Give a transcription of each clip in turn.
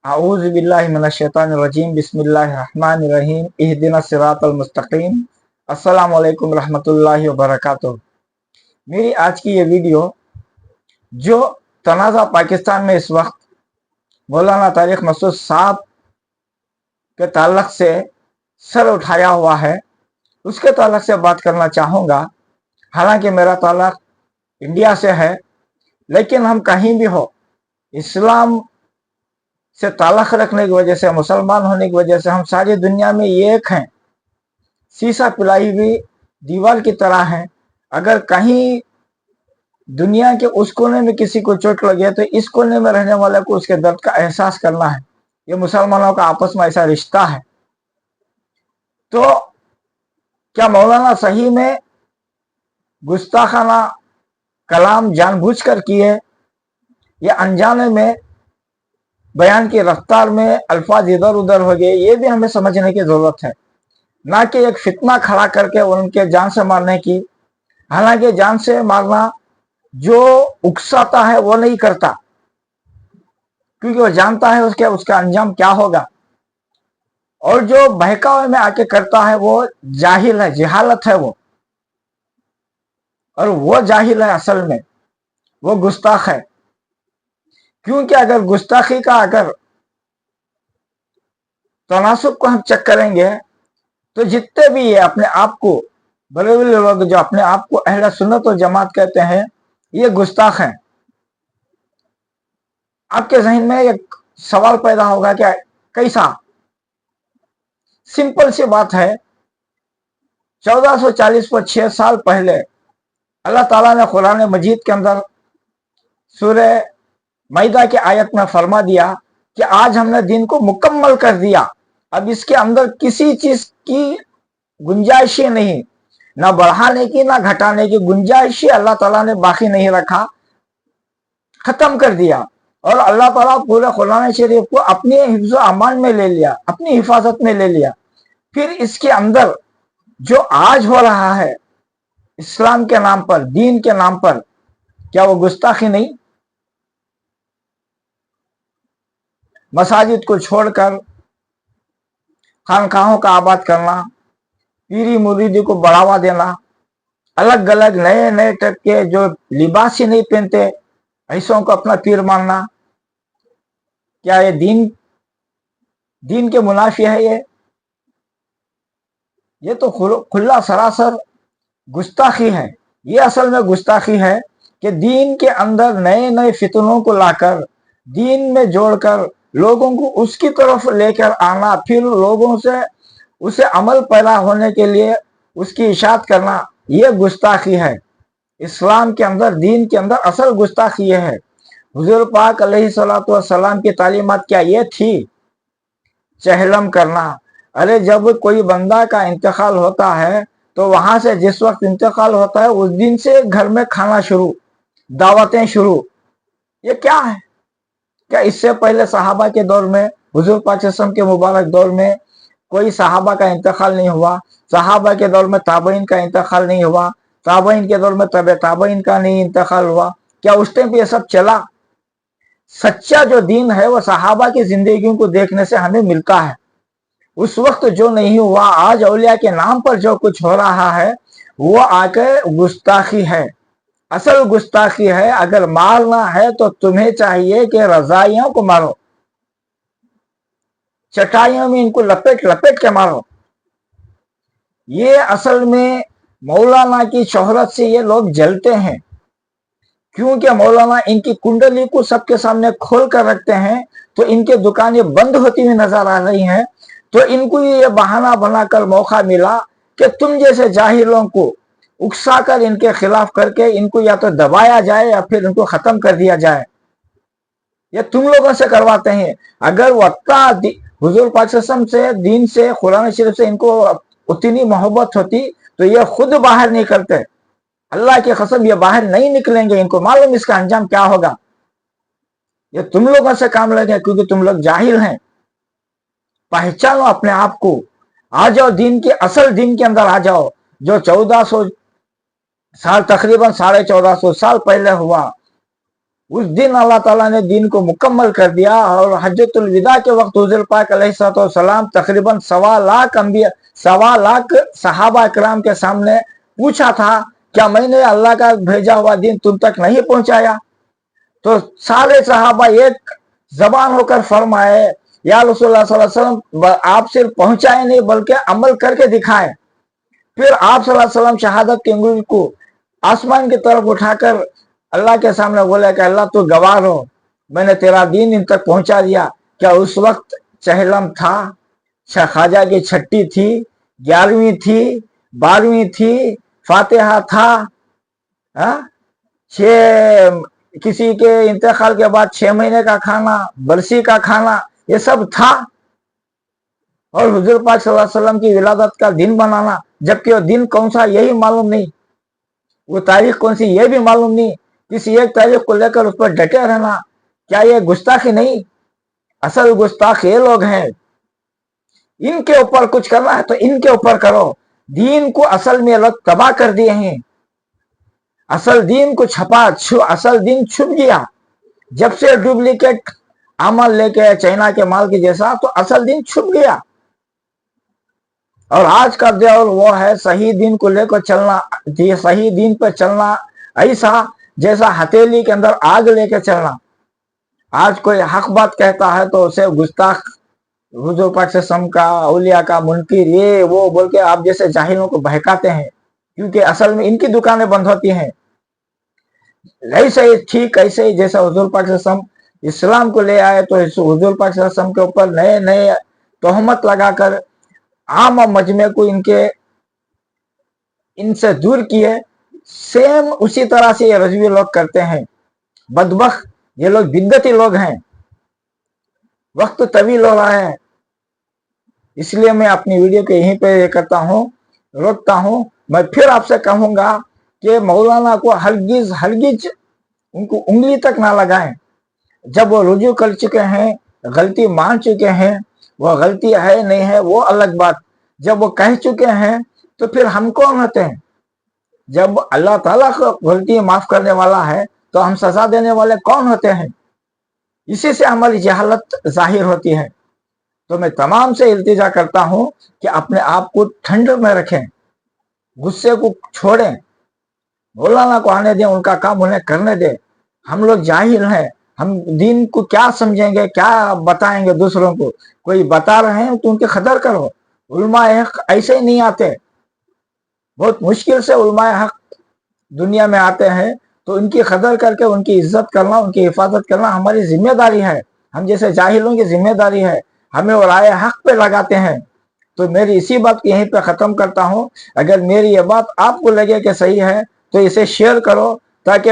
अऊज़ु बिल्लाहि मिनश शैतानिर रजीम बिस्मिल्लाहिर रहमानिर रहीम इहदिनस सिरातल मुस्तकीम। अस्सलामु अलैकुम रहमतुल्लाहि व बरकातुहू। मेरी आज की ये वीडियो जो तनाज़ा पाकिस्तान में इस वक्त मौलाना तारिक मसूद साहब के ताल्लुक से सर उठाया हुआ है, उसके ताल्लुक से बात करना चाहूँगा। हालांकि मेरा ताल्लुक इंडिया से है, लेकिन हम कहीं भी हो, इस्लाम से ताल्लुक रखने की वजह से, मुसलमान होने की वजह से हम सारी दुनिया में एक हैं, शीशा पिलाई हुई दीवार की तरह हैं। अगर कहीं दुनिया के उस कोने में किसी को चोट लगे तो इस कोने में रहने वाले को उसके दर्द का एहसास करना है। ये मुसलमानों का आपस में ऐसा रिश्ता है। तो क्या मौलाना सही में गुस्ताखाना कलाम जानबूझकर किए या अनजाने में बयान की रफ्तार में अल्फाज इधर उधर हो गए, ये भी हमें समझने की जरूरत है, ना कि एक फितना खड़ा करके उनके जान से मारने की। हालांकि जान से मारना जो उकसाता है वो नहीं करता, क्योंकि वो जानता है उसका अंजाम क्या होगा, और जो बहकावे में आके करता है वो जाहिल है, जहालत है वो, और वो जाहिल है, असल में वो गुस्ताख है। क्योंकि अगर गुस्ताखी का अगर तनासुब को हम चेक करेंगे तो जितने भी ये अपने आप को बड़े बड़े लोग जो अपने आप को अहले सुन्नत और जमात कहते हैं, ये गुस्ताख हैं। आपके जहन में एक सवाल पैदा होगा कि कैसा? सिंपल सी बात है, 1440 पर 6 साल पहले अल्लाह ताला ने कुरान मजीद के अंदर सूरह मैदा की आयत में फरमा दिया कि आज हमने दिन को मुकम्मल कर दिया। अब इसके अंदर किसी चीज की गुंजाइश ही नहीं, ना बढ़ाने की ना घटाने की गुंजाइश ही अल्लाह ताला ने बाकी नहीं रखा, खत्म कर दिया। और अल्लाह ताला पूरे कुरान शरीफ को अपने हिफ्ज़ अमान में ले लिया, अपनी हिफाजत में ले लिया। फिर इसके अंदर जो आज हो रहा है इस्लाम के नाम पर, दीन के नाम पर, क्या वो गुस्ताखी नहीं? मसाजिद को छोड़कर खानकाहों का आबाद करना, पीरी मुरीदी को बढ़ावा देना, अलग अलग नए नए टाइप के जो लिबास ही नहीं पहनते ऐसों को अपना पीर मानना, क्या ये दीन के मुनाफी है? ये तो खुला सरासर गुस्ताखी है। ये असल में गुस्ताखी है कि दीन के अंदर नए नए फितनों को लाकर दीन में जोड़कर लोगों को उसकी तरफ लेकर आना, फिर लोगों से उसे अमल पैदा होने के लिए उसकी इशाअत करना, ये गुस्ताखी है। इस्लाम के अंदर, दीन के अंदर असल गुस्ताखी ये है। हुजूर पाक अलैहिस्सलातु वस्सलाम की तालीमात क्या ये थी? चहलम करना। अरे जब कोई बंदा का इंतकाल होता है तो वहां से जिस वक्त इंतकाल होता है उस दिन से घर में खाना शुरू, दावतें शुरू। ये क्या है? क्या इससे पहले सहाबा के दौर में, हुजूर पाक सल्लल्लाहु अलैहि वसल्लम के मुबारक दौर में कोई सहाबा का इंतकाल नहीं हुआ? सहाबा के दौर में ताबईन का इंतकाल नहीं हुआ? ताबईन के दौर में तबे ताबईन का नहीं इंतकाल हुआ? क्या उस टाइम पे ये सब चला? सच्चा जो दीन है वो सहाबा की जिंदगियों को देखने से हमें मिलता है। उस वक्त जो नहीं हुआ, आज औलिया के नाम पर जो कुछ हो रहा है वो आके गुस्ताखी है, असल गुस्ताखी है। अगर मारना है तो तुम्हें चाहिए कि रजाइयों को मारो, चटाइयों में इनको लपेट लपेट के मारो। ये असल में मौलाना की शोहरत से ये लोग जलते हैं, क्योंकि मौलाना इनकी कुंडली को सबके सामने खोल कर रखते हैं, तो इनके दुकानें बंद होती हुई नजर आ रही हैं। तो इनको ये बहाना बनाकर मौका मिला कि तुम जैसे जाहिलों को उकसाकर इनके खिलाफ करके इनको या तो दबाया जाए या फिर इनको खत्म कर दिया जाए। ये तुम लोगों से करवाते हैं। अगर वक्ता हुजूर पाक सल्लल्लाहु अलैहि वसल्लम से, दीन से, कुरान शरीफ से इनको उतनी मोहब्बत होती तो ये खुद बाहर निकलते। अल्लाह की कसम ये बाहर नहीं निकलेंगे, इनको मालूम इसका अंजाम क्या होगा। ये तुम लोगों से काम लगे क्योंकि तुम लोग जाहिल हैं। पहचानो अपने आप को, आ जाओ दीन के, असल दीन के अंदर आ जाओ, जो 1400 साल, तकरीबन 1450 साल पहले हुआ। उस दिन अल्लाह ताला ने दीन को मुकम्मल कर दिया। और हज्जतुल विदा के वक्त हुज़ूर पाक अलैहिस्सलाम तकरीबन 1.25 लाख सहाबा इकराम के सामने पूछा था, क्या मैंने अल्लाह का भेजा हुआ दीन तुम तक नहीं पहुंचाया? तो सारे सहाबा एक जबान होकर फरमाए, या रसूलुल्लाह सल्लल्लाहु अलैहि वसल्लम, आप सिर्फ पहुंचाए नहीं बल्कि अमल करके दिखाए। फिर आप सल्लल्लाहु अलैहि वसल्लम शहादत की उंगली को आसमान की तरफ उठाकर अल्लाह के सामने बोले कि अल्लाह तू गवाह हो, मैंने तेरा दीन इन तक पहुंचा दिया। क्या उस वक्त चहलम था? ख्वाजा की छठी थी, 11वीं थी, 12वीं थी, फातिहा था? छह किसी के इंतकाल के बाद 6 महीने का खाना, बरसी का खाना, ये सब था? और हुजूर पाक सल्लल्लाहु अलैहि वसल्लम की विलादत का दिन बनाना, जबकि वो दिन कौन सा यही मालूम नहीं, वो तारीख कौन सी ये भी मालूम नहीं, किसी एक तारीख को लेकर उस पर डटे रहना, क्या ये गुस्ताखी नहीं? असल गुस्ताख ये लोग हैं। इनके ऊपर कुछ करना है तो इनके ऊपर करो। दीन को असल में लोग तबाह कर दिए हैं। असल दीन को असल दीन छुप गया। जब से डुप्लीकेट अमल लेके चाइना के माल की जैसा, तो असल दीन छुप गया। और आज का दौर वो है सही दीन को लेकर चलना, सही दीन पर चलना ऐसा जैसा हथेली के अंदर आग लेकर चलना। आज कोई हक बात कहता है तो उसे गुस्ताख, हुजूर पाक सम का, औलिया का मुनकिर, ये वो बोल के आप जैसे जाहिलों को बहकाते हैं, क्योंकि असल में इनकी दुकानें बंद होती हैं। ऐसे ही ठीक ऐसे ही जैसा हुजूर पाक सम इस्लाम को ले आए तो हुजूर पाक सम के ऊपर नए नए तोहमत लगाकर आम मजमे को इनसे दूर किए। सेम उसी तरह से ये रजवी लोग करते हैं। बदबख्त ये लोग बिद्दती लोग हैं। वक्त तवील हो रहा है, इसलिए मैं अपनी वीडियो को यहीं पे करता हूँ, रोकता हूँ। मैं फिर आपसे कहूंगा कि मौलाना को हरगिज उनको उंगली तक ना लगाएं। जब वो रुजू कर चुके हैं, गलती मान चुके हैं, वो गलती है नहीं है वो अलग बात। जब वो कह चुके हैं तो फिर हम कौन होते हैं? जब अल्लाह ताला को गलती माफ करने वाला है तो हम सजा देने वाले कौन होते हैं? इसी से हमारी जहालत जाहिर होती है। तो मैं तमाम से इल्तिजा करता हूं कि अपने आप को ठंड में रखें, गुस्से को छोड़ें, मौलाना को आने दें, उनका काम उन्हें करने दें। हम लोग जाहिल हैं, हम दीन को क्या समझेंगे, क्या बताएंगे दूसरों को? कोई बता रहे हैं तो उनके कदर करो। उलमाए हक ऐसे ही नहीं आते, बहुत मुश्किल से उलमाए हक दुनिया में आते हैं। तो उनकी कदर करके उनकी इज्जत करना, उनकी हिफाजत करना हमारी जिम्मेदारी है। हम जैसे जाहिलों की जिम्मेदारी है, हमें वो राय हक पे लगाते हैं। तो मेरी इसी बात को यहीं पे ख़त्म करता हूँ। अगर मेरी ये बात आपको लगे कि सही है तो इसे शेयर करो, ताकि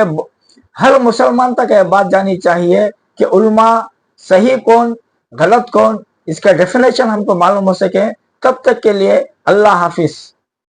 हर मुसलमान तक यह बात जानी चाहिए कि उल्मा सही कौन गलत कौन, इसका डेफिनेशन हमको मालूम हो सके। तब तक के लिए अल्लाह हाफिज।